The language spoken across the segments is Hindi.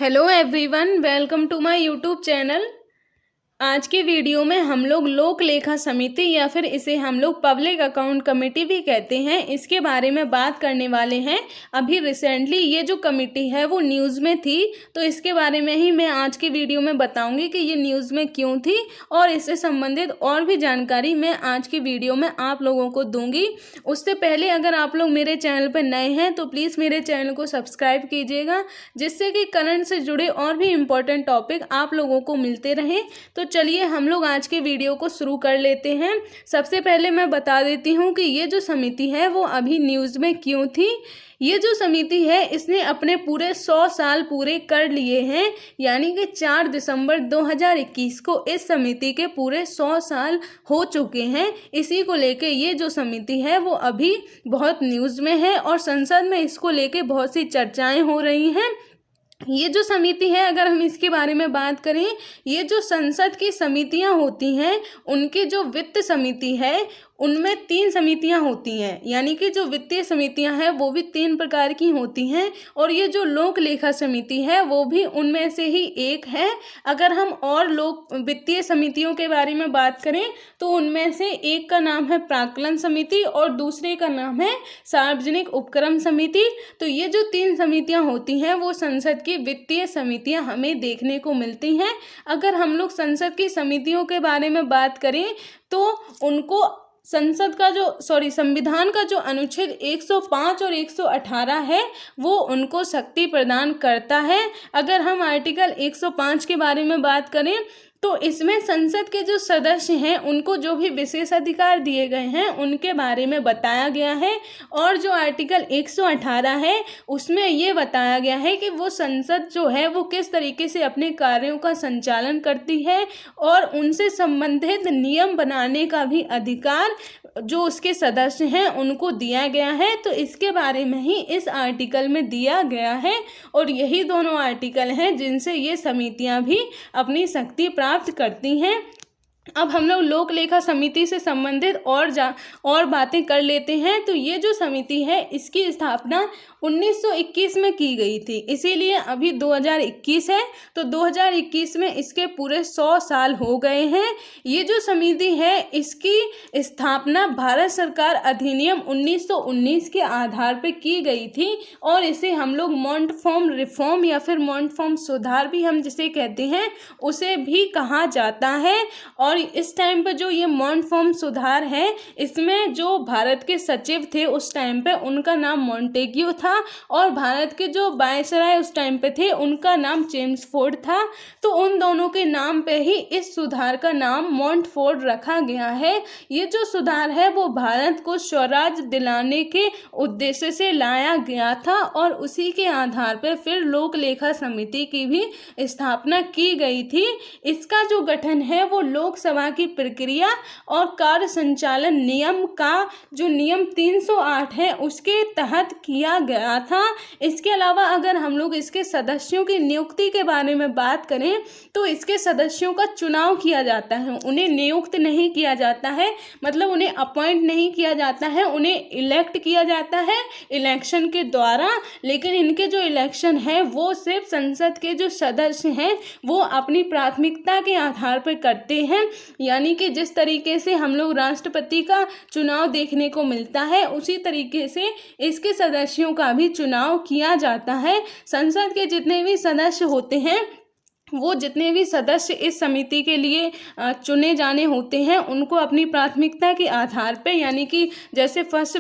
Hello everyone, welcome to my YouTube channel. आज के वीडियो में हम लोग लोक लेखा समिति या फिर इसे हम लोग पब्लिक अकाउंट कमेटी भी कहते हैं, इसके बारे में बात करने वाले हैं। अभी रिसेंटली ये जो कमेटी है वो न्यूज़ में थी, तो इसके बारे में ही मैं आज के वीडियो में बताऊंगी कि ये न्यूज़ में क्यों थी और इससे संबंधित और भी जानकारी मैं आज की वीडियो में आप लोगों को दूंगी। उससे पहले अगर आप लोग मेरे चैनल पर नए हैं तो प्लीज़ मेरे चैनल को सब्सक्राइब कीजिएगा, जिससे कि करंट से जुड़े और भी इम्पोर्टेंट टॉपिक आप लोगों को मिलते रहें। तो चलिए हम लोग आज के वीडियो को शुरू कर लेते हैं। सबसे पहले मैं बता देती हूँ कि ये जो समिति है वो अभी न्यूज़ में क्यों थी। ये जो समिति है इसने अपने पूरे 100 साल पूरे कर लिए हैं, यानी कि 4 दिसंबर 2021 को इस समिति के पूरे 100 साल हो चुके हैं। इसी को लेके ये जो समिति है वो अभी बहुत न्यूज़ में है और संसद में इसको लेके बहुत सी चर्चाएं हो रही हैं। ये जो समिति है, अगर हम इसके बारे में बात करें, ये जो संसद की समितियां होती हैं उनकी जो वित्त समिति है उनमें 3 समितियां होती हैं, यानी कि जो वित्तीय समितियां हैं वो भी 3 प्रकार की होती हैं और ये जो लोक लेखा समिति है वो भी उनमें से ही एक है। अगर हम और लोक वित्तीय समितियों के बारे में बात करें तो उनमें से एक का नाम है प्राक्कलन समिति और दूसरे का नाम है सार्वजनिक उपक्रम समिति। तो ये जो 3 समितियां होती हैं वो संसद की वित्तीय समितियां हमें देखने को मिलती हैं। अगर हम लोग संसद की समितियों के बारे में बात करें तो उनको संविधान का जो अनुच्छेद 105 और 118 है वो उनको शक्ति प्रदान करता है। अगर हम आर्टिकल 105 के बारे में बात करें तो इसमें संसद के जो सदस्य हैं उनको जो भी विशेष अधिकार दिए गए हैं उनके बारे में बताया गया है और जो आर्टिकल 118 है उसमें ये बताया गया है कि वो संसद जो है वो किस तरीके से अपने कार्यों का संचालन करती है और उनसे संबंधित नियम बनाने का भी अधिकार जो उसके सदस्य हैं उनको दिया गया है। तो इसके बारे में ही इस आर्टिकल में दिया गया है और यही दोनों आर्टिकल हैं जिनसे ये समितियां भी अपनी शक्ति प्राप्त करती हैं। अब हम लोग लोक लेखा समिति से संबंधित और बातें कर लेते हैं। तो ये जो समिति है इसकी स्थापना 1921 में की गई थी, इसीलिए अभी 2021 है तो 2021 में इसके पूरे 100 साल हो गए हैं। ये जो समिति है इसकी स्थापना भारत सरकार अधिनियम 1919 के आधार पर की गई थी और इसे हम लोग मॉन्टफॉर्म रिफॉर्म या फिर मॉन्टफॉर्म सुधार भी हम जिसे कहते हैं उसे भी कहा जाता है। और इस टाइम पर जो ये मॉन्टफॉर्म सुधार है इसमें जो भारत के सचिव थे उस टाइम पे उनका नाम मॉन्टेग्यू था और भारत के जो वायसराय उस टाइम पे थे उनका नाम चेम्सफोर्ड था। तो उन दोनों के नाम पे ही इस सुधार का नाम मॉन्टफोर्ड रखा गया है। ये जो सुधार है वो भारत को स्वराज दिलाने के उद्देश्य से लाया गया था और उसी के आधार पर फिर लोक लेखा समिति की भी स्थापना की गई थी। इसका जो गठन है वो लोकसभा की प्रक्रिया और कार्य संचालन नियम का जो नियम 308 है उसके तहत किया गया था। इसके अलावा अगर हम लोग इसके सदस्यों की नियुक्ति के बारे में बात करें तो इसके सदस्यों का चुनाव किया जाता है, उन्हें नियुक्त नहीं किया जाता है, मतलब उन्हें अपॉइंट नहीं किया जाता है, उन्हें इलेक्ट किया जाता है इलेक्शन के द्वारा। लेकिन इनके जो इलेक्शन है वो सिर्फ संसद के जो सदस्य हैं वो अपनी प्राथमिकता के आधार पर करते हैं, यानी कि जिस तरीके से हम लोग राष्ट्रपति का चुनाव देखने को मिलता है उसी तरीके से इसके सदस्यों का भी चुनाव किया जाता है। संसद के जितने भी सदस्य होते हैं वो जितने भी सदस्य इस समिति के लिए चुने जाने होते हैं उनको अपनी प्राथमिकता के आधार पे, यानी कि जैसे फर्स्ट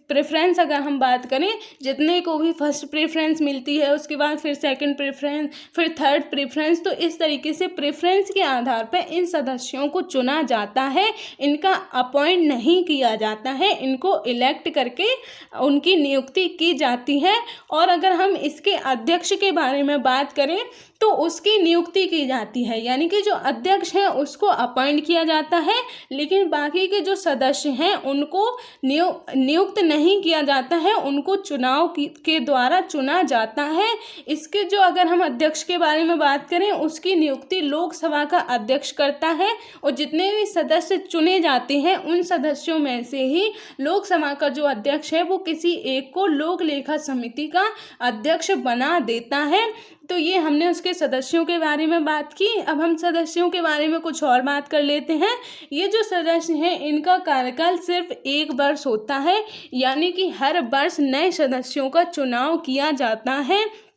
प्रेफरेंस अगर हम बात करें, जितने को भी फर्स्ट प्रेफरेंस मिलती है उसके बाद फिर सेकंड प्रेफरेंस फिर थर्ड प्रेफरेंस, तो इस तरीके से प्रेफरेंस के आधार पर इन सदस्यों को चुना जाता है। इनका अपॉइंट नहीं किया जाता है, इनको इलेक्ट करके उनकी नियुक्ति की जाती है। और अगर हम इसके अध्यक्ष के बारे में बात करें तो उसकी नियुक्ति की जाती है, यानी कि जो अध्यक्ष है उसको अपॉइंट किया जाता है, लेकिन बाकी के जो सदस्य हैं उनको नियुक्त नहीं किया जाता है, उनको चुनाव के द्वारा चुना जाता है। इसके जो अगर हम अध्यक्ष के बारे में बात करें उसकी नियुक्ति लोकसभा का अध्यक्ष करता है और जितने भी सदस्य चुने जाते हैं उन सदस्यों में से ही लोकसभा का जो अध्यक्ष है वो किसी एक को लोक लेखा समिति का अध्यक्ष बना देता है। तो ये हमने उसके सदस्यों के बारे में बात की। अब हम सदस्यों के बारे में कुछ और बात कर लेते हैं। ये जो सदस्य हैं इनका कार्यकाल सिर्फ 1 वर्ष होता है, यानी कि हर वर्ष नए सदस्यों का चुनाव किया जाता है।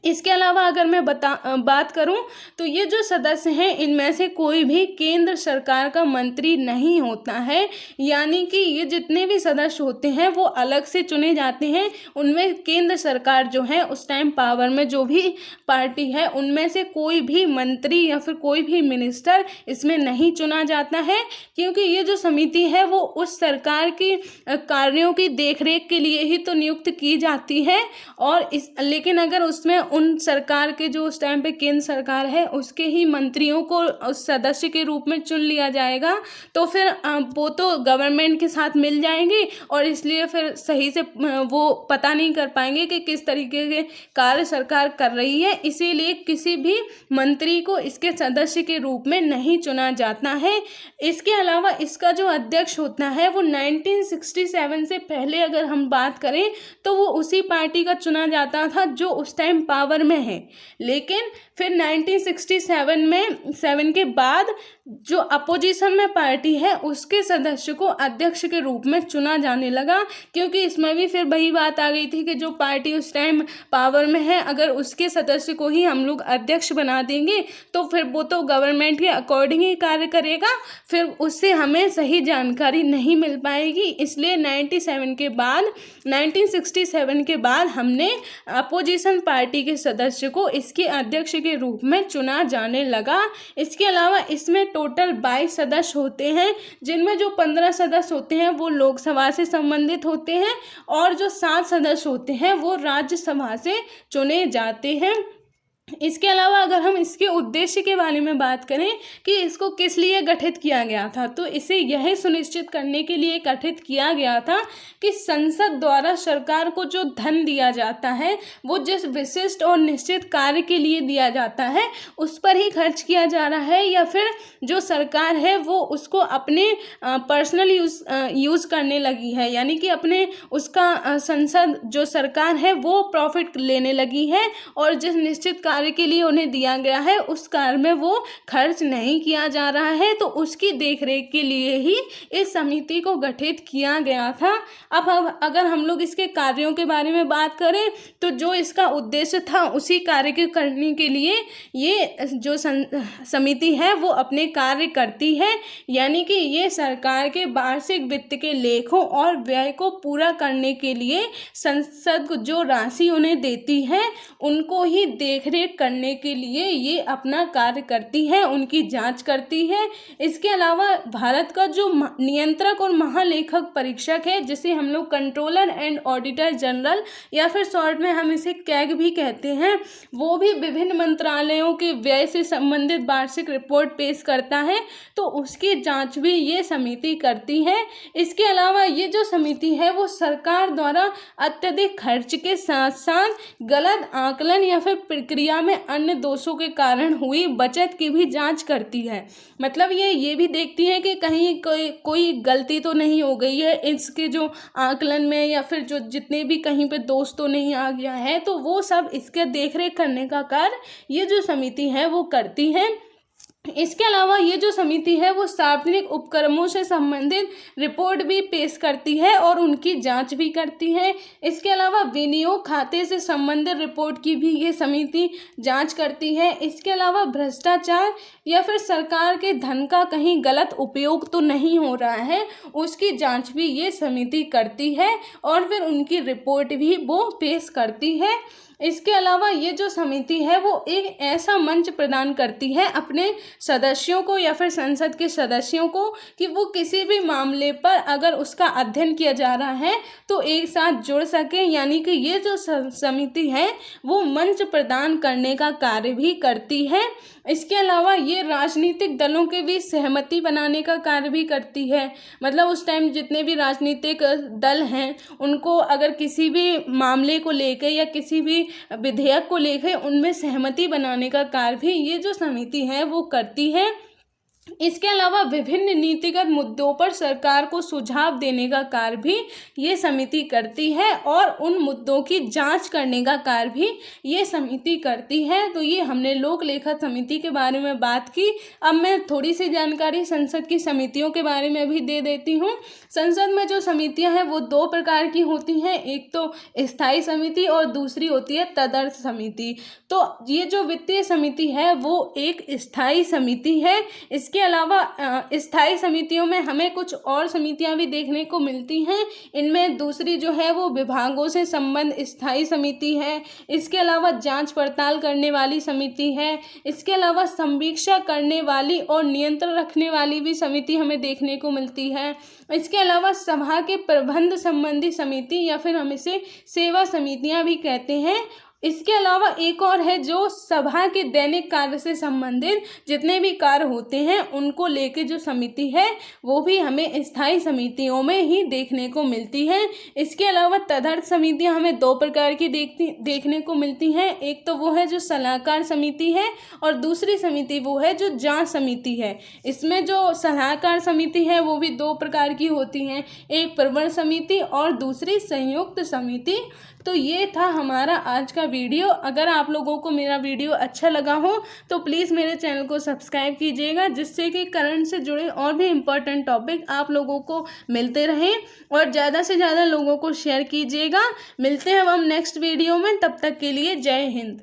इसके अलावा अगर मैं बात करूं तो ये जो सदस्य हैं इनमें से कोई भी केंद्र सरकार का मंत्री नहीं होता है, यानी कि ये जितने भी सदस्य होते हैं वो अलग से चुने जाते हैं। उनमें केंद्र सरकार जो है उस टाइम पावर में जो भी पार्टी है उनमें से कोई भी मंत्री या फिर कोई भी मिनिस्टर इसमें नहीं चुना जाता है, क्योंकि ये जो समिति है वो उस सरकार की कार्यों की देखरेख के लिए ही तो नियुक्त की जाती है। और लेकिन अगर उसमें उन सरकार के जो उस टाइम पे केंद्र सरकार है उसके ही मंत्रियों को उस सदस्य के रूप में चुन लिया जाएगा तो फिर वो तो गवर्नमेंट के साथ मिल जाएंगे और इसलिए फिर सही से वो पता नहीं कर पाएंगे कि किस तरीके के कार्य सरकार कर रही है। इसीलिए किसी भी मंत्री को इसके सदस्य के रूप में नहीं चुना जाता है। इसके अलावा इसका जो अध्यक्ष होता है वो 1967 से पहले अगर हम बात करें तो वो उसी पार्टी का चुना जाता था जो उस टाइम पावर में है। लेकिन फिर 1967 के बाद जो अपोजिशन में पार्टी है उसके सदस्य को अध्यक्ष के रूप में चुना जाने लगा, क्योंकि इसमें भी फिर वही बात आ गई थी कि जो पार्टी उस टाइम पावर में है अगर उसके सदस्य को ही हम लोग अध्यक्ष बना देंगे तो फिर वो तो गवर्नमेंट के अकॉर्डिंग ही कार्य करेगा, फिर उससे हमें सही जानकारी नहीं मिल पाएगी। इसलिए 1967 के बाद हमने अपोजिशन पार्टी के सदस्य को इसके अध्यक्ष के रूप में चुना जाने लगा। इसके अलावा इसमें टोटल 22 सदस्य होते हैं, जिनमें जो 15 सदस्य होते हैं वो लोकसभा से संबंधित होते हैं और जो 7 सदस्य होते हैं वो राज्यसभा से चुने जाते हैं। इसके अलावा अगर हम इसके उद्देश्य के बारे में बात करें कि इसको किस लिए गठित किया गया था, तो इसे यह सुनिश्चित करने के लिए गठित किया गया था कि संसद द्वारा सरकार को जो धन दिया जाता है वो जिस विशिष्ट और निश्चित कार्य के लिए दिया जाता है उस पर ही खर्च किया जा रहा है या फिर जो सरकार है वो उसको अपने पर्सनल यूज़ करने लगी है, यानी कि अपने उसका संसद जो सरकार है वो प्रॉफिट लेने लगी है और जिस निश्चित कार्य के लिए उन्हें दिया गया है उस कार्य में वो खर्च नहीं किया जा रहा है, तो उसकी देखरेख के लिए ही इस समिति को गठित किया गया था। अब अगर हम लोग इसके कार्यों के बारे में बात करें तो जो इसका उद्देश्य था उसी कार्य के करने के लिए ये जो समिति है वो अपने कार्य करती है, यानी कि ये सरकार के वार्षिक वित्त के लेखों और व्यय को पूरा करने के लिए संसद को जो राशि उन्हें देती है उनको ही देखरेख करने के लिए ये अपना कार्य करती है, उनकी जांच करती है। इसके अलावा भारत का जो नियंत्रक और महालेखक परीक्षक है जिसे हम लोग कंट्रोलर एंड ऑडिटर जनरल या फिर शॉर्ट में हम इसे कैग भी कहते हैं, वो भी विभिन्न मंत्रालयों के व्यय से संबंधित वार्षिक रिपोर्ट पेश करता है, तो उसकी जांच भी ये समिति करती है। इसके अलावा ये जो समिति है वो सरकार द्वारा अत्यधिक खर्च के साथ साथ गलत आकलन या फिर प्रक्रिया में अन्य दोषों के कारण हुई बचत की भी जांच करती है। मतलब ये भी देखती है कि कहीं कोई गलती तो नहीं हो गई है इसके जो आकलन में या फिर जो जितने भी कहीं पे दोष तो नहीं आ गया है, तो वो सब इसके देखरेख करने का कार्य ये जो समिति है वो करती है। इसके अलावा ये जो समिति है वो सार्वजनिक उपक्रमों से संबंधित रिपोर्ट भी पेश करती है और उनकी जांच भी करती है। इसके अलावा विनियोग खाते से संबंधित रिपोर्ट की भी ये समिति जांच करती है। इसके अलावा भ्रष्टाचार या फिर सरकार के धन का कहीं गलत उपयोग तो नहीं हो रहा है उसकी जांच भी ये समिति करती है और फिर उनकी रिपोर्ट भी वो पेश करती है। इसके अलावा ये जो समिति है वो एक ऐसा मंच प्रदान करती है अपने सदस्यों को या फिर संसद के सदस्यों को कि वो किसी भी मामले पर अगर उसका अध्ययन किया जा रहा है तो एक साथ जुड़ सकें, यानी कि ये जो समिति है वो मंच प्रदान करने का कार्य भी करती है। इसके अलावा ये राजनीतिक दलों के बीच सहमति बनाने का कार्य भी करती है। मतलब उस टाइम जितने भी राजनीतिक दल हैं उनको अगर किसी भी मामले को लेकर या किसी भी विधेयक को लेकर उनमें सहमति बनाने का कार्य भी ये जो समिति है वो करती है। इसके अलावा विभिन्न नीतिगत मुद्दों पर सरकार को सुझाव देने का कार्य भी ये समिति करती है और उन मुद्दों की जांच करने का कार्य भी ये समिति करती है। तो ये हमने लोक लेखा समिति के बारे में बात की। अब मैं थोड़ी सी जानकारी संसद की समितियों के बारे में भी दे देती हूँ। संसद में जो समितियाँ हैं वो दो प्रकार की होती हैं, एक तो स्थायी समिति और दूसरी होती है तदर्थ समिति। तो ये जो वित्तीय समिति है वो एक स्थायी समिति है। इसके अलावा स्थायी समितियों में हमें कुछ और समितियां भी देखने को मिलती हैं। इनमें दूसरी जो है वो विभागों से संबंध स्थायी समिति है। इसके अलावा जांच पड़ताल करने वाली समिति है। इसके अलावा समीक्षा करने वाली और नियंत्रण रखने वाली भी समिति हमें देखने को मिलती है। इसके अलावा सभा के प्रबंध संबंधी समिति या फिर हम इसे सेवा समितियां भी कहते हैं। इसके अलावा एक और है जो सभा के दैनिक कार्य से संबंधित जितने भी कार्य होते हैं उनको लेके जो समिति है वो भी हमें स्थायी समितियों में ही देखने को मिलती है। इसके अलावा तदर्थ समितियां हमें दो प्रकार की देखने को मिलती हैं। एक तो वो है जो सलाहकार समिति है और दूसरी समिति वो है जो जांच समिति है। इसमें जो सलाहकार समिति है वो भी दो प्रकार की होती हैं, एक प्रवण समिति और दूसरी संयुक्त समिति। तो ये था हमारा आज का वीडियो। अगर आप लोगों को मेरा वीडियो अच्छा लगा हो तो प्लीज़ मेरे चैनल को सब्सक्राइब कीजिएगा, जिससे कि करंट से जुड़े और भी इम्पोर्टेंट टॉपिक आप लोगों को मिलते रहें और ज़्यादा से ज़्यादा लोगों को शेयर कीजिएगा। मिलते हैं हम नेक्स्ट वीडियो में, तब तक के लिए जय हिंद।